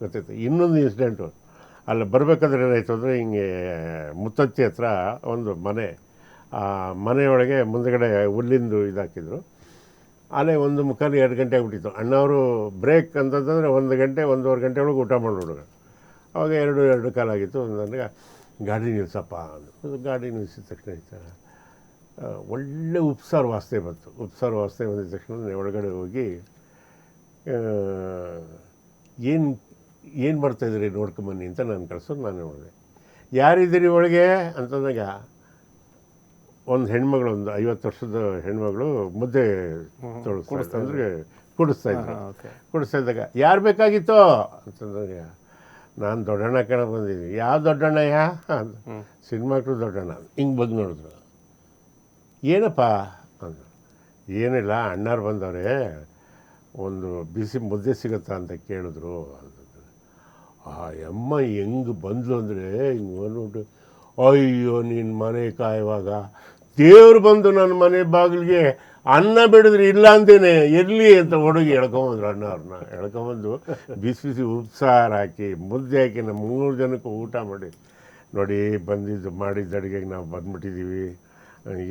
ಗೊತ್ತಾಯ್ತು. ಇನ್ನೊಂದು ಇನ್ಸಿಡೆಂಟು, ಅಲ್ಲಿ ಬರಬೇಕಾದ್ರೆ ಏನಾಯಿತು ಅಂದರೆ, ಹಿಂಗೆ ಮುತ್ತತ್ತಿ ಹತ್ರ ಒಂದು ಮನೆ, ಆ ಮನೆಯೊಳಗೆ ಮುಂದಗಡೆ ಹುಲ್ಲಿಂದು ಇದಾಕಿದ್ರು. ಅಲ್ಲೇ 1:45 2 ಗಂಟೆ ಆಗಿಬಿಟ್ಟಿತ್ತು. ಅಣ್ಣವರು ಬ್ರೇಕ್ ಅಂತಂತಂದರೆ 1 ಗಂಟೆ 1:15 ಗಂಟೆ ಒಳಗೆ ಊಟ ಮಾಡಿಬಿಡೋರು. ಅವಾಗ 2 ಕಾಲಾಗಿತ್ತು. ನನಗೆ ಗಾಡಿ ನಿಲ್ಲಿಸಪ್ಪ ಅಂದರು. ಗಾಡಿ ನಿಲ್ಲಿಸಿದ ತಕ್ಷಣ ಇತ್ತು ಒಳ್ಳೆ ಉಪ್ಸಾರು ವಾಸನೆ ಬಂತು. ಉಪ್ಸಾರು ವಾಸನೆ ಬಂದಿದ ತಕ್ಷಣ ಒಳಗಡೆ ಹೋಗಿ ಏನು ಮಾಡ್ತಾಯಿದ್ರಿ ನೋಡ್ಕೊಂಬನ್ನಿ ಅಂತ ನಾನು ಕಳ್ಸೋದು. ನಾನು ನೋಡಿದೆ. ಯಾರಿದ್ದೀರಿ ಒಳಗೆ ಅಂತಂದಾಗ ಒಂದು ಹೆಣ್ಮಗಳು, ಒಂದು 50 ವರ್ಷದ ಹೆಣ್ಮಗಳು ಮುದ್ದೆ ತೊಳಸ್ತಾ ಅಂದರೆ ಕುಡಿಸ್ತಾ ಇದ್ದಾಗ, ಯಾರು ಬೇಕಾಗಿತ್ತೋ ಅಂತಂದಾಗ, ನಾನು ದೊಡ್ಡಣ್ಣ ಕಣ ಬಂದಿದ್ದೀನಿ. ಯಾವ ದೊಡ್ಡಣ್ಣಯ್ಯ ಅಂತ. ಸಿನಿಮಾಕ್ರು ದೊಡ್ಡಣ್ಣ. ಹಿಂಗೆ ಬಗ್ಗೆ ನೋಡಿದ್ರು. ಏನಪ್ಪ ಅಂದ. ಏನಿಲ್ಲ, ಅಣ್ಣಾರು ಬಂದವ್ರೆ, ಒಂದು ಬಿಸಿ ಮುದ್ದೆ ಸಿಗುತ್ತಾ ಅಂತ ಕೇಳಿದ್ರು ಅಂತ. ಆ ಅಮ್ಮ ಹೆಂಗೆ ಬಂದ್ಲು ಅಂದರೆ ಹಿಂಗೆ ಬಂದ್ಬಿಟ್ಟು, ಅಯ್ಯೋ ನಿನ್ನ ಮನೆ ಕಾಯುವಾಗ ದೇವ್ರು ಬಂದು ನನ್ನ ಮನೆ ಬಾಗಿಲಿಗೆ ಅನ್ನ ಬಿಡಿದ್ರೆ ಇಲ್ಲ ಅಂತೇನೆ ಇರಲಿ ಅಂತ ಹುಡುಗಿ ಎಳ್ಕೊಂಬಂದ್ರು. ಅಣ್ಣವ್ರನ್ನ ಎಳ್ಕೊಂಬಂದು ಬಿಸಿ ಉಪ್ಸಾರು ಹಾಕಿ ಮುದ್ದೆ ಹಾಕಿ ನಮ್ಮ 3 ಜನಕ್ಕೂ ಊಟ ಮಾಡಿ, ನೋಡಿ ಬಂದಿದ್ದು ಮಾಡಿದ್ದ ಅಡುಗೆಗೆ ನಾವು ಬಂದ್ಬಿಟ್ಟಿದ್ದೀವಿ,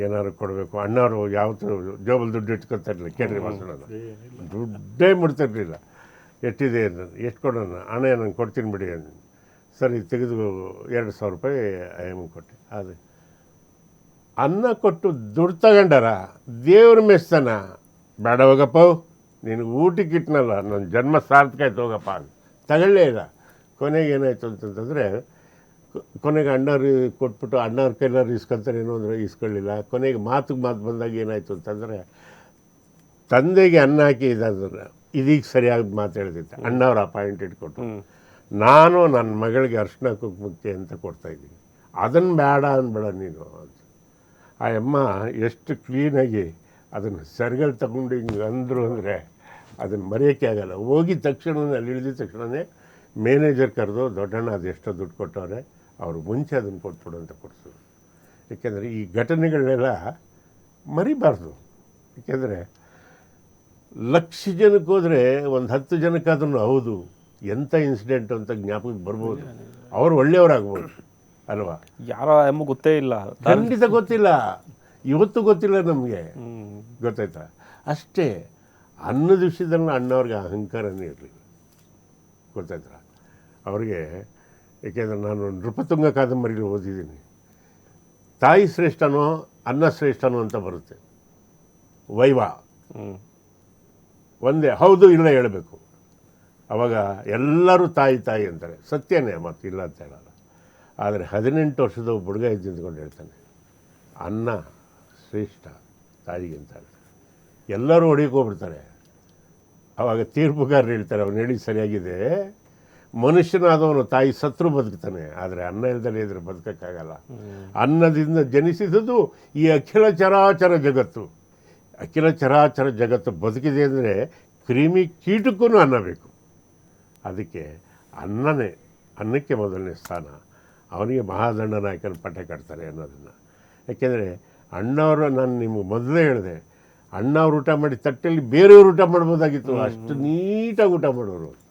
ಏನಾದ್ರು ಕೊಡಬೇಕು. ಅಣ್ಣವರು ಯಾವತ್ತೂ ಜೋಬಲ್ಲಿ ದುಡ್ಡು ಇಟ್ಕೊತಾಯಿರಲಿಲ್ಲ. ಕೇಳ್ರಿ ಮಾತಾಡೋಣ, ದುಡ್ಡೇ ಮುಡ್ತಿರ್ಲಿಲ್ಲ. ಎಷ್ಟಿದೆ ಎಷ್ಟು ಕೊಡೋಣ, ಅಣ್ಣ ನಾನು ಕೊಡ್ತೀನಿ ಬಿಡಿ ಅಂದ. ಸರಿ ತೆಗೆದು 2,000 ರೂಪಾಯಿ ಐಎಮ್ಗೆ ಕೊಟ್ಟೆ. ಅದು ಅನ್ನ ಕೊಟ್ಟು ದುಡ್ಡು ತಗೊಂಡಾರ, ದೇವ್ರ ಮೆಸ್ತಾನ. ಬೇಡ ಹೋಗಪ್ಪ, ನೀನು ಊಟಕ್ಕೆ ಇಟ್ನಲ್ಲ, ನನ್ನ ಜನ್ಮ ಸಾರ್ಥಕ ಆಯ್ತು ಹೋಗಪ್ಪ ಅಂತ ತಗೊಳ್ಳೇ ಇಲ್ಲ. ಕೊನೆಗೆ ಏನಾಯಿತು ಅಂತಂತಂದರೆ, ಕೊನೆಗೆ ಅಣ್ಣವ್ರು ಕೊಟ್ಬಿಟ್ಟು ಅಣ್ಣವ್ರ ಕೈಲಾರು ಇಸ್ಕೊತಾರೆ ಏನೋ ಅಂದರೆ ಇಸ್ಕೊಳ್ಳಿಲ್ಲ. ಕೊನೆಗೆ ಮಾತು ಬಂದಾಗ ಏನಾಯಿತು ಅಂತಂದರೆ, ತಂದೆಗೆ ಅನ್ನ ಹಾಕಿ ಇದಾದ್ರೆ ಇದೀಗ ಸರಿಯಾಗಿ ಮಾತು ಹೇಳ್ತಿದ್ದೆ. ಅಣ್ಣವ್ರು ಆ ಪಾಯಿಂಟ್ ಇಟ್ಕೊಟ್ಟು, ನಾನು ನನ್ನ ಮಗಳಿಗೆ ಅರ್ಶಿನ ಕುಂಕುಮಕ್ಕೆ ಅಂತ ಕೊಡ್ತಾಯಿದ್ದೀನಿ, ಅದನ್ನು ಬೇಡ ಅನ್ಬೇಡ ನೀನು ಅಂತ. ಆ ಅಮ್ಮ ಎಷ್ಟು ಕ್ಲೀನಾಗಿ ಅದನ್ನು ಸರಿಗಳು ತಗೊಂಡು ಹಿಂಗೆ ಅಂದರು ಅಂದರೆ ಅದನ್ನು ಮರೆಯೋಕ್ಕೆ ಆಗಲ್ಲ. ಹೋಗಿದ ತಕ್ಷಣವೇ, ಅಲ್ಲಿ ಇಳಿದಿದ ತಕ್ಷಣವೇ ಮ್ಯಾನೇಜರ್ ಕರೆದು, ದೊಡ್ಡಣ್ಣ ಅದು ಎಷ್ಟೋ ದುಡ್ಡು ಕೊಟ್ಟವ್ರೆ, ಅವರು ಮುಂಚೆ ಅದನ್ನು ಕೊಟ್ಬಿಡು ಅಂತ ಕೊಡಿಸೋದು. ಏಕೆಂದರೆ ಈ ಘಟನೆಗಳನ್ನೆಲ್ಲ ಮರಿಬಾರ್ದು. ಏಕೆಂದರೆ 1,00,000 ಜನಕ್ಕೆ ಹೋದರೆ ಒಂದು 10 ಜನಕ್ಕಾದ್ರೂ ಹೌದು ಎಂಥ ಇನ್ಸಿಡೆಂಟು ಅಂತ ಜ್ಞಾಪಕಕ್ಕೆ ಬರ್ಬೋದು. ಅವರು ಒಳ್ಳೆಯವರಾಗ್ಬೋದು ಅಲ್ವಾ? ಯಾರೋ ಎಮ್ಮ ಗೊತ್ತೇ ಇಲ್ಲ, ಖಂಡಿತ ಗೊತ್ತಿಲ್ಲ, ಇವತ್ತು ಗೊತ್ತಿಲ್ಲ ನಮಗೆ, ಗೊತ್ತಾಯ್ತಾ? ಅಷ್ಟೇ. ಅನ್ನದ ವಿಷಯದಲ್ಲಿ ಅಣ್ಣವ್ರಿಗೆ ಅಹಂಕಾರನೇ ಇರಲಿಲ್ಲ, ಗೊತ್ತಾಯ್ತಾ ಅವ್ರಿಗೆ. ಏಕೆಂದರೆ ನಾನು ನೃಪತುಂಗ ಕಾದಂಬರಿಗಳು ಓದಿದ್ದೀನಿ. ತಾಯಿ ಶ್ರೇಷ್ಠನೋ ಅನ್ನ ಶ್ರೇಷ್ಠನೋ ಅಂತ ಬರುತ್ತೆ. ವೈವಾ ಒಂದೇ, ಹೌದು ಇಲ್ಲ ಹೇಳಬೇಕು. ಆವಾಗ ಎಲ್ಲರೂ ತಾಯಿ ತಾಯಿ ಅಂತಾರೆ, ಸತ್ಯನೇ, ಮತ್ತು ಇಲ್ಲ ಅಂತ ಹೇಳಲ್ಲ. ಆದರೆ 18 ವರ್ಷದ ಒಬ್ಬ ಹುಡುಗ ನಿಂತ್ಕೊಂಡು ಹೇಳ್ತಾನೆ, ಅನ್ನ ಶ್ರೇಷ್ಠ ತಾಯಿಗಿಂತ ಹೇಳ್ತಾರೆ. ಎಲ್ಲರೂ ಹೊಡಿಕೋಗ್ಬಿಡ್ತಾರೆ. ಆವಾಗ ತೀರ್ಪುಗಾರರು ಹೇಳ್ತಾರೆ, ಅವನು ಹೇಳಿ ಸರಿಯಾಗಿದೆ, ಮನುಷ್ಯನಾದವನು ತಾಯಿ ಸತ್ರು ಬದುಕ್ತಾನೆ, ಆದರೆ ಅನ್ನ ಇಲ್ದಲೇ ಇದ್ರೆ ಬದುಕೋಕ್ಕಾಗಲ್ಲ. ಅನ್ನದಿಂದ ಜನಿಸಿದುದು ಈ ಅಖಿಲ ಚರಾಚರ ಜಗತ್ತು. ಅಖಿಲ ಚರಾಚರ ಜಗತ್ತು ಬದುಕಿದೆ ಅಂದರೆ ಕ್ರಿಮಿ ಕೀಟಕ್ಕೂ ಅನ್ನ ಬೇಕು. ಅದಕ್ಕೆ ಅನ್ನಕ್ಕೆ ಮೊದಲನೇ ಸ್ಥಾನ. ಅವನಿಗೆ ಮಹಾದಂಡ ನಾಯಕನ ಪಟ್ಟ ಕಟ್ತಾರೆ ಅನ್ನೋದನ್ನು. ಯಾಕೆಂದರೆ ಅಣ್ಣವರು, ನಾನು ನಿಮಗೆ ಮೊದಲೇ ಹೇಳಿದೆ, ಅಣ್ಣವ್ರು ಊಟ ಮಾಡಿ ತಟ್ಟೆಯಲ್ಲಿ ಬೇರೆಯವ್ರು ಊಟ ಮಾಡ್ಬೋದಾಗಿತ್ತು, ಅಷ್ಟು ನೀಟಾಗಿ ಊಟ ಮಾಡೋರು.